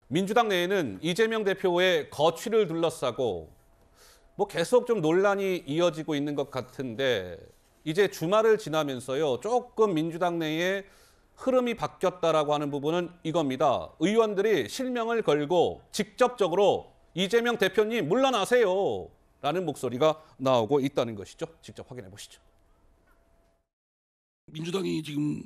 민주당 내에는 이재명 대표의 거취를 둘러싸고 계속 좀 논란이 이어지고 있는 것 같은데 이제 주말을 지나면서요. 조금 민주당 내에 흐름이 바뀌었다라고 하는 부분은 이겁니다. 의원들이 실명을 걸고 직접적으로 이재명 대표님 물러나세요 라는 목소리가 나오고 있다는 것이죠. 직접 확인해 보시죠. 민주당이 지금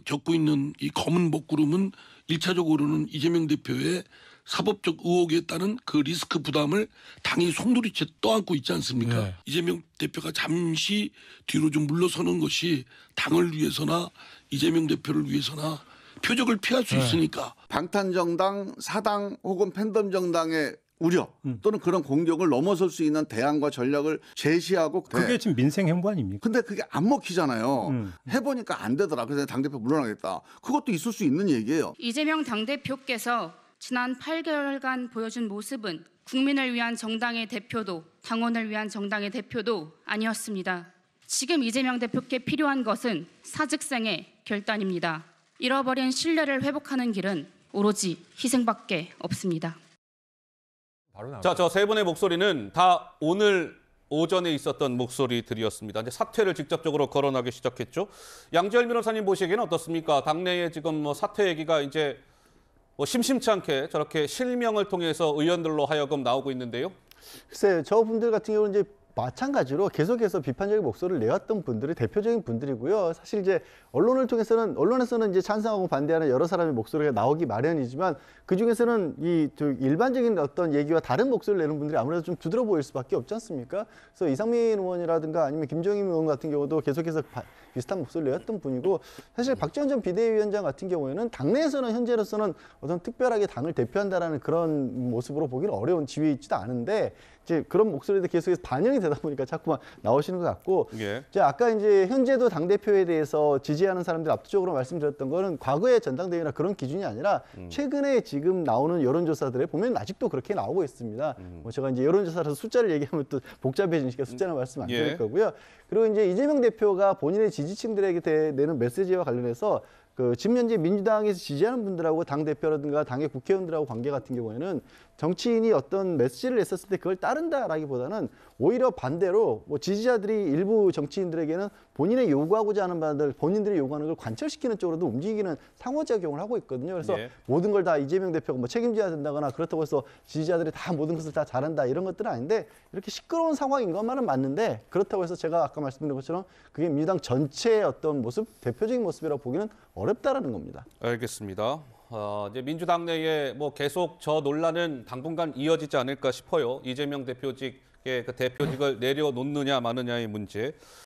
겪고 있는 이 검은 먹구름은 1차적으로는 이재명 대표의 사법적 의혹에 따른 그 리스크 부담을 당이 송두리째 떠안고 있지 않습니까? 네. 이재명 대표가 잠시 뒤로 좀 물러서는 것이 당을 위해서나 이재명 대표를 위해서나 표적을 피할 수 있으니까. 방탄정당, 사당 혹은 팬덤 정당의 우려 또는 그런 공격을 넘어설 수 있는 대안과 전략을 제시하고 그게 지금 민생 행보 아닙니까? 근데 그게 안 먹히잖아요. 해보니까 안 되더라. 그래서 당대표 물러나겠다. 그것도 있을 수 있는 얘기예요. 이재명 당대표께서 지난 8개월간 보여준 모습은 국민을 위한 정당의 대표도 당원을 위한 정당의 대표도 아니었습니다. 지금 이재명 대표께 필요한 것은 사직생의 결단입니다. 잃어버린 신뢰를 회복하는 길은 오로지 희생밖에 없습니다. 자, 저 세 분의 목소리는 다 오늘 오전에 있었던 목소리들이었습니다. 이제 사퇴를 직접적으로 거론하기 시작했죠. 양지열 변호사님 보시기에는 어떻습니까? 당내에 지금 사퇴 얘기가 이제 심심치 않게 저렇게 실명을 통해서 의원들로 하여금 나오고 있는데요. 글쎄요, 저분들 같은 경우는 이제 마찬가지로 계속해서 비판적인 목소리를 내왔던 분들이 대표적인 분들이고요. 사실 이제 언론에서는 이제 찬성하고 반대하는 여러 사람의 목소리가 나오기 마련이지만 그 중에서는 이 일반적인 어떤 얘기와 다른 목소리를 내는 분들이 아무래도 좀 두드러 보일 수밖에 없지 않습니까? 그래서 이상민 의원이라든가 아니면 김종인 의원 같은 경우도 계속해서 비슷한 목소리를 내왔던 분이고 사실 박지원 전 비대위원장 같은 경우에는 당내에서는 현재로서는 어떤 특별하게 당을 대표한다라는 그런 모습으로 보기는 어려운 지위에 있지도 않은데 이제 그런 목소리도 계속해서 반영이 되다 보니까 자꾸만 나오시는 것 같고 예. 이제 아까 이제 현재도 당대표에 대해서 지지하는 사람들 압도적으로 말씀드렸던 거는 과거의 전당대회나 그런 기준이 아니라 최근에 지금 나오는 여론조사들에 보면 아직도 그렇게 나오고 있습니다. 제가 이제 여론조사라서 숫자를 얘기하면 또 복잡해지니까 숫자는 말씀 안 드릴 거고요. 그리고 이제 이재명 대표가 본인의 지지층들에게 내는 메시지와 관련해서 지금 현재 민주당에서 지지하는 분들하고 당대표라든가 당의 국회의원들하고 관계 같은 경우에는 정치인이 어떤 메시지를 냈었을 때 그걸 따른다라기보다는 오히려 반대로 지지자들이 일부 정치인들에게는 본인의 요구하고자 하는 바들, 본인들이 요구하는 걸 관철시키는 쪽으로도 움직이는 상호작용을 하고 있거든요. 그래서 모든 걸 다 이재명 대표가 책임져야 된다거나 그렇다고 해서 지지자들이 다 모든 것을 다 잘한다 이런 것들은 아닌데 이렇게 시끄러운 상황인 것만은 맞는데 그렇다고 해서 제가 아까 말씀드린 것처럼 그게 민주당 전체의 어떤 모습, 대표적인 모습이라고 보기는 어렵다라는 겁니다. 알겠습니다. 이제 민주당 내에 계속 저 논란은 당분간 이어지지 않을까 싶어요. 이재명 대표직의 그 대표직을 내려놓느냐 마느냐의 문제.